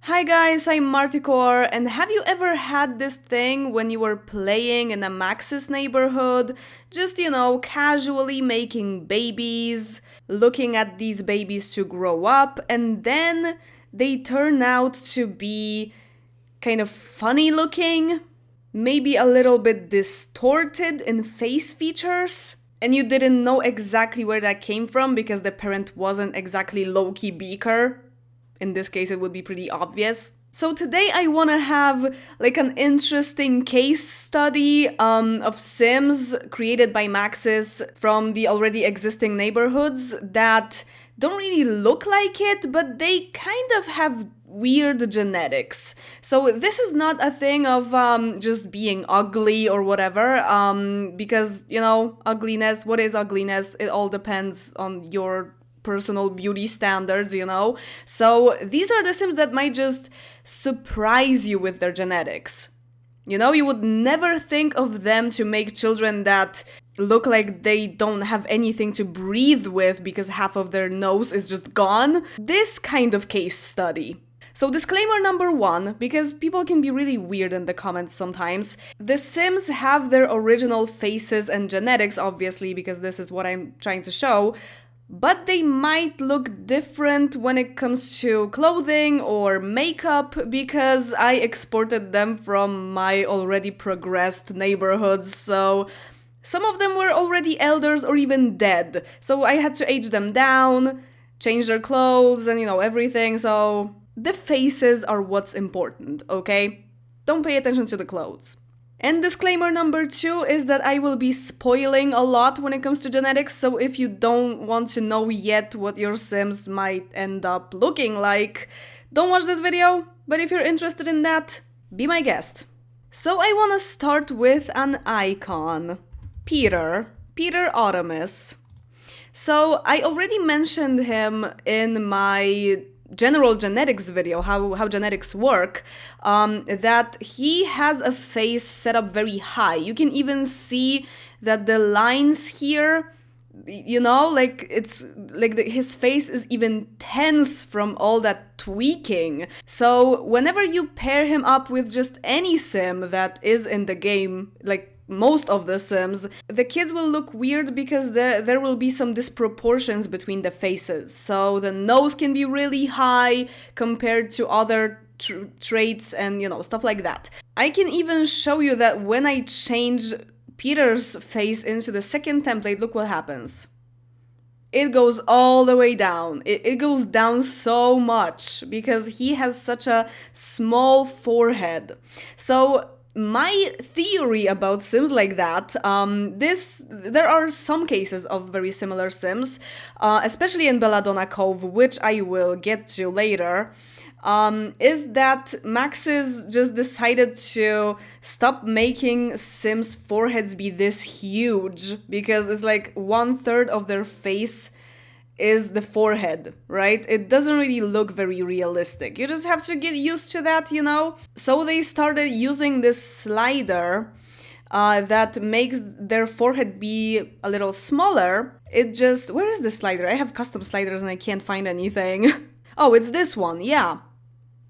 Hi guys, I'm Marticor, and have you ever had this thing when you were playing in a Maxis neighborhood? Just, casually making babies, looking at these babies to grow up, and then they turn out to be kind of funny looking, maybe a little bit distorted in face features, and you didn't know exactly where that came from because the parent wasn't exactly Loki Beaker. In this case, it would be pretty obvious. So today I want to have like an interesting case study of Sims created by Maxis from the already existing neighborhoods that don't really look like it, but they kind of have weird genetics. So this is not a thing of just being ugly or whatever, because, ugliness, what is ugliness? It all depends on your personal beauty standards, So these are the Sims that might just surprise you with their genetics. You would never think of them to make children that look like they don't have anything to breathe with because half of their nose is just gone. This kind of case study. So disclaimer number 1, because people can be really weird in the comments sometimes. The Sims have their original faces and genetics, obviously, because this is what I'm trying to show, but they might look different when it comes to clothing or makeup because I exported them from my already progressed neighborhoods, so some of them were already elders or even dead, so I had to age them down, change their clothes and everything, so the faces are what's important, okay? Don't pay attention to the clothes. And disclaimer number 2 is that I will be spoiling a lot when it comes to genetics, so if you don't want to know yet what your Sims might end up looking like, don't watch this video, but if you're interested in that, be my guest. So I want to start with an icon. Peter Ottomas. So I already mentioned him in my general genetics video, how genetics work, that he has a face set up very high. You can even see that the lines here, it's like his face is even tense from all that tweaking. So whenever you pair him up with just any Sim that is in the game, like most of the Sims, the kids will look weird because there will be some disproportions between the faces. So the nose can be really high compared to other traits and, stuff like that. I can even show you that when I change Peter's face into the second template, look what happens. It goes all the way down. It goes down so much because he has such a small forehead. So my theory about Sims like that, there are some cases of very similar Sims, especially in Belladonna Cove, which I will get to later, is that Maxis just decided to stop making Sims' foreheads be this huge, because it's like 1/3 of their face is the forehead, right? It doesn't really look very realistic. You just have to get used to that, So they started using this slider that makes their forehead be a little smaller. Where is the slider? I have custom sliders and I can't find anything. Oh, it's this one, yeah.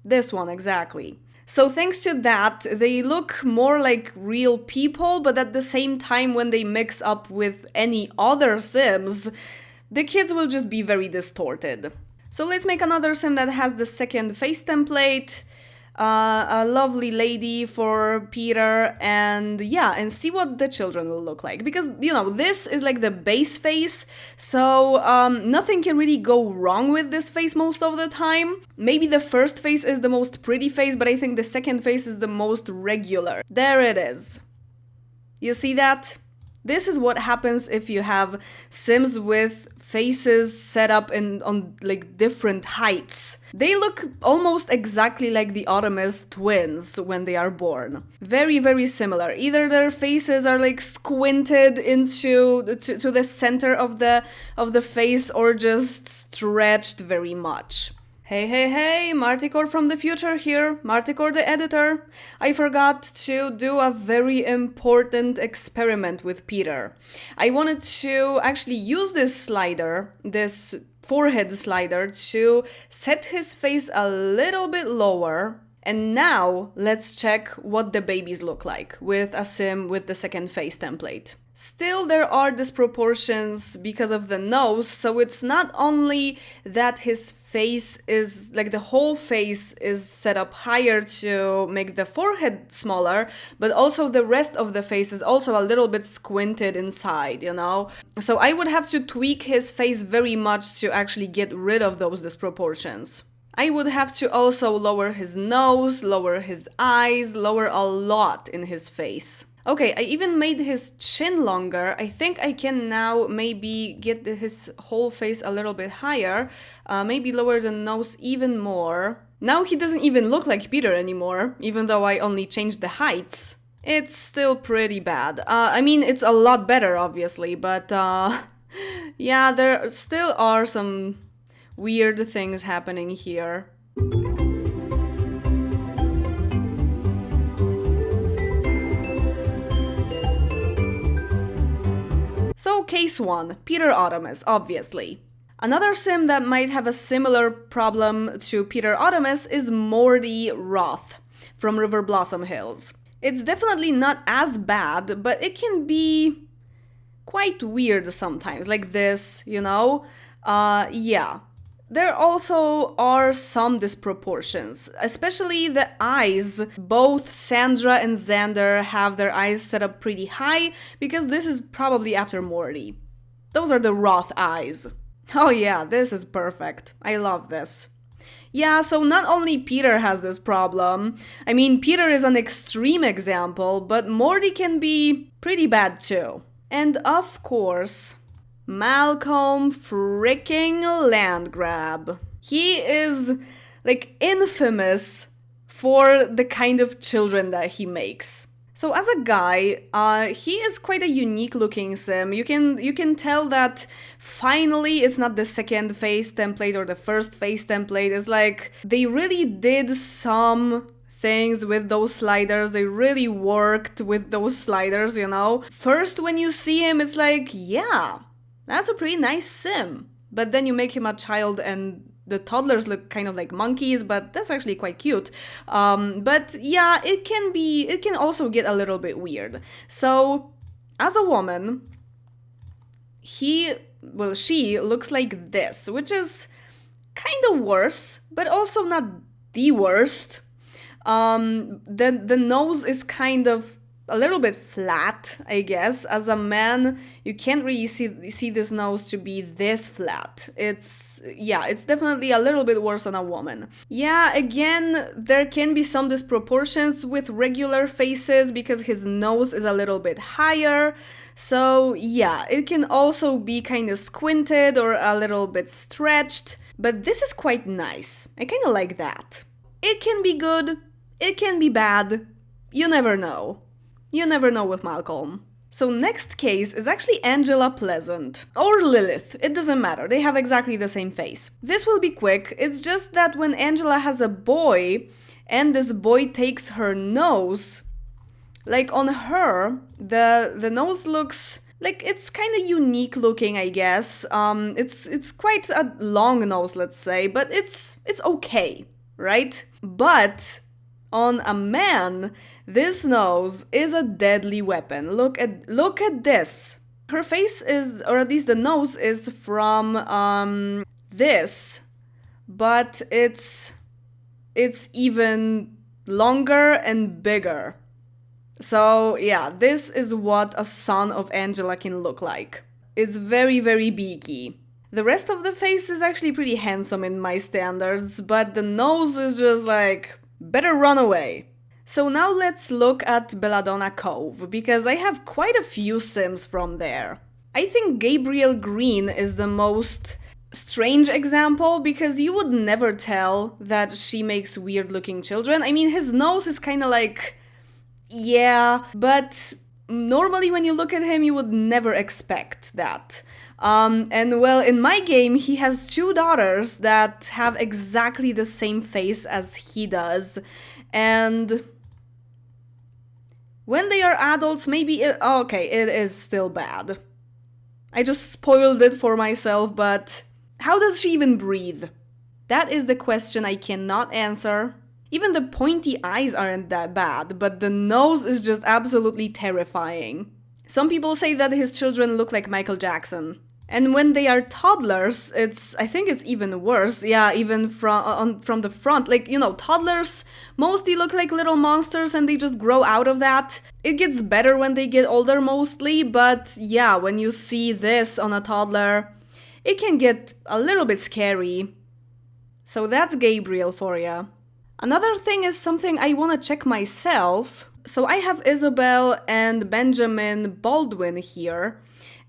This one, exactly. So thanks to that, they look more like real people, but at the same time, when they mix up with any other Sims, the kids will just be very distorted. So let's make another Sim that has the second face template, a lovely lady for Peter, and see what the children will look like. Because, this is like the base face, so nothing can really go wrong with this face most of the time. Maybe the first face is the most pretty face, but I think the second face is the most regular. There it is. You see that? This is what happens if you have Sims with faces set up on like different heights. They look almost exactly like the Ottomas twins when they are born. Very, very similar. Either their faces are like squinted into to the center of the face or just stretched very much. Hey, Marticor from the future here, Marticor the editor. I forgot to do a very important experiment with Peter. I wanted to actually use this slider, this forehead slider to set his face a little bit lower. And now let's check what the babies look like with a sim with the second face template. Still, there are disproportions because of the nose, so it's not only that his face is, like the whole face is set up higher to make the forehead smaller, but also the rest of the face is also a little bit squinted inside, you know? So I would have to tweak his face very much to actually get rid of those disproportions. I would have to also lower his nose, lower his eyes, lower a lot in his face. Okay, I even made his chin longer. I think I can now maybe get his whole face a little bit higher. Maybe lower the nose even more. Now he doesn't even look like Peter anymore, even though I only changed the heights. It's still pretty bad. I mean, it's a lot better, obviously, but yeah, there still are some weird things happening here. So case 1, Peter Ottomas, obviously. Another sim that might have a similar problem to Peter Ottomas is Morty Roth from River Blossom Hills. It's definitely not as bad, but it can be quite weird sometimes, like this, you know? Yeah. There also are some disproportions, especially the eyes. Both Sandra and Xander have their eyes set up pretty high, because this is probably after Morty. Those are the Roth eyes. Oh yeah, this is perfect. I love this. Yeah, so not only Peter has this problem. I mean, Peter is an extreme example, but Morty can be pretty bad too. And of course, Malcolm freaking Landgraab. He is, like, infamous for the kind of children that he makes. So as a guy, he is quite a unique looking sim. You can tell that finally it's not the second face template or the first face template. It's like they really did some things with those sliders. They really worked with those sliders, you know? First, when you see him, it's like, yeah, that's a pretty nice sim. But then you make him a child and the toddlers look kind of like monkeys, but that's actually quite cute. But yeah, it can also get a little bit weird. So as a woman, she looks like this, which is kind of worse, but also not the worst. The nose is kind of a little bit flat, I guess. As a man, you can't really see this nose to be this flat. It's definitely a little bit worse on a woman. Yeah, again, there can be some disproportions with regular faces because his nose is a little bit higher. So yeah, it can also be kind of squinted or a little bit stretched. But this is quite nice. I kind of like that. It can be good, it can be bad. You never know. You never know with Malcolm. So next case is actually Angela Pleasant. Or Lilith, it doesn't matter, they have exactly the same face. This will be quick, it's just that when Angela has a boy, and this boy takes her nose, like on her, the nose looks like it's kind of unique looking, I guess. It's quite a long nose, let's say, but it's okay, right? But on a man, this nose is a deadly weapon. Look at this. Her face is, or at least the nose is from this, but it's even longer and bigger. So yeah, this is what a son of Angela can look like. It's very, very beaky. The rest of the face is actually pretty handsome in my standards, but the nose is just like, better run away. So now let's look at Belladonna Cove, because I have quite a few sims from there. I think Gabriel Green is the most strange example, because you would never tell that she makes weird looking children. I mean, his nose is kind of like, yeah, but normally when you look at him, you would never expect that. And well, in my game, he has 2 daughters that have exactly the same face as he does. And when they are adults, maybe it is still bad. I just spoiled it for myself, but How does she even breathe? That is the question I cannot answer. Even the pointy eyes aren't that bad, but the nose is just absolutely terrifying. Some people say that his children look like Michael Jackson. And when they are toddlers, I think it's even worse. Yeah, even from the front. Like, you know, toddlers mostly look like little monsters and they just grow out of that. It gets better when they get older mostly, but yeah, when you see this on a toddler, it can get a little bit scary. So that's Gabriel for ya. Another thing is something I want to check myself. So I have Isabel and Benjamin Baldwin here.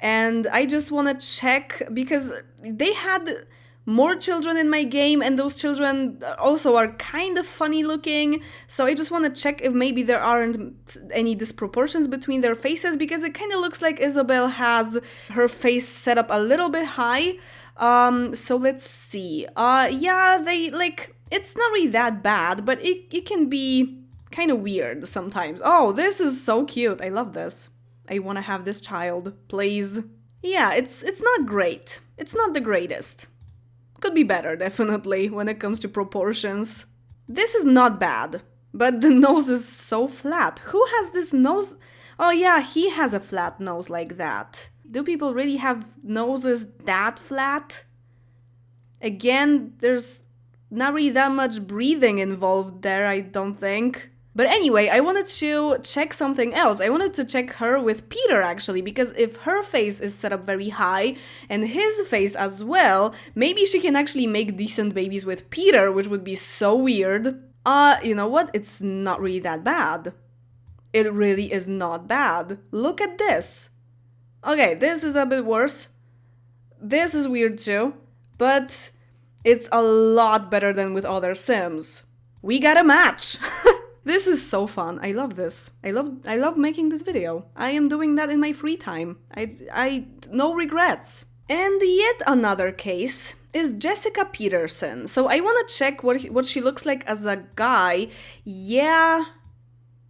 And I just want to check because they had more children in my game and those children also are kind of funny looking. So I just want to check if maybe there aren't any disproportions between their faces because it kind of looks like Isabel has her face set up a little bit high. So let's see. Yeah, it's not really that bad, but it can be kind of weird sometimes. Oh, this is so cute. I love this. I want to have this child, please. Yeah, it's not great. It's not the greatest. Could be better, definitely, when it comes to proportions. This is not bad, but the nose is so flat. Who has this nose? Oh yeah, he has a flat nose like that. Do people really have noses that flat? Again, there's not really that much breathing involved there, I don't think. But anyway, I wanted to check something else. I wanted to check her with Peter, actually, because if her face is set up very high, and his face as well, maybe she can actually make decent babies with Peter, which would be so weird. You know what? It's not really that bad. It really is not bad. Look at this. Okay, this is a bit worse. This is weird too, but it's a lot better than with other Sims. We got a match! This is so fun. I love this. I love making this video. I am doing that in my free time. I no regrets. And yet another case is Jessica Peterson. So I want to check what she looks like as a guy. Yeah,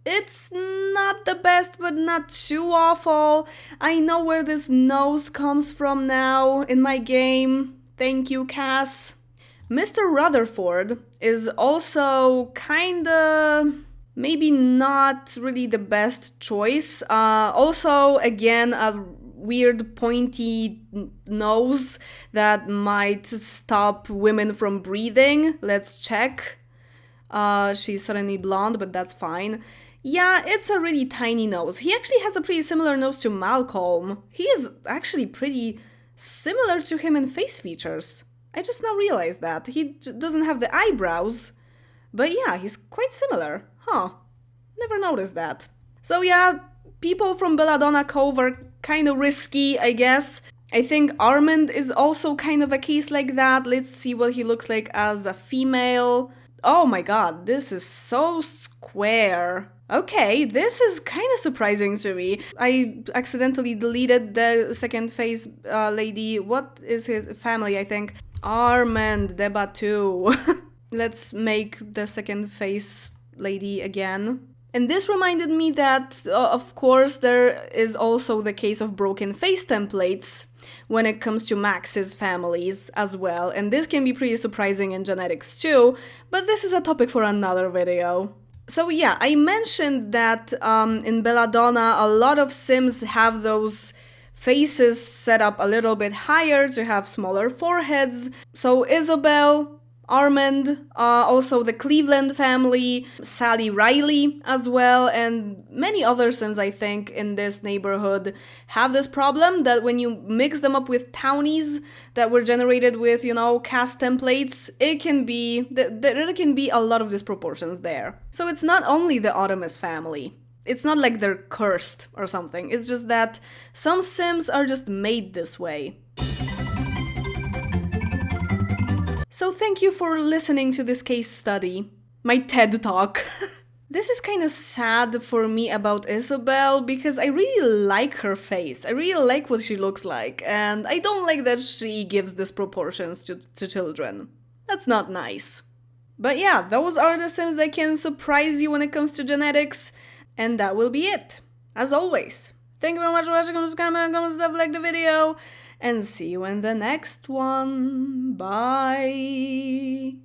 it's not the best, but not too awful. I know where this nose comes from now in my game. Thank you, Cass. Mr. Rutherford is also kinda maybe not really the best choice. Also, again, a weird pointy nose that might stop women from breathing. Let's check. She's suddenly blonde, but that's fine. Yeah, it's a really tiny nose. He actually has a pretty similar nose to Malcolm. He is actually pretty similar to him in face features. I just now realized that. He doesn't have the eyebrows, but yeah, he's quite similar. Huh, never noticed that. So yeah, people from Belladonna Cove are kind of risky, I guess. I think Armand is also kind of a case like that. Let's see what he looks like as a female. Oh my god, this is so square. Okay, this is kind of surprising to me. I accidentally deleted the second face lady. What is his family, I think? Armand Debatu. Let's make the second face lady again. And this reminded me that, of course, there is also the case of broken face templates when it comes to Max's families as well. And this can be pretty surprising in genetics too, but this is a topic for another video. So yeah, I mentioned that in Belladonna, a lot of Sims have those faces set up a little bit higher to have smaller foreheads. So Isabel, Armand, also the Cleveland family, Sally Riley as well, and many other Sims, I think, in this neighborhood have this problem that when you mix them up with townies that were generated with, you know, cast templates, it can be, there can be a lot of disproportions there. So it's not only the Ottomas family. It's not like they're cursed or something. It's just that some Sims are just made this way. So thank you for listening to this case study, my TED Talk. This is kind of sad for me about Isabel because I really like her face. I really like what she looks like, and I don't like that she gives disproportions to children. That's not nice. But yeah, those are the Sims that can surprise you when it comes to genetics. And that will be it, as always. Thank you very much for watching, comment, stuff, like the video, and see you in the next one. Bye!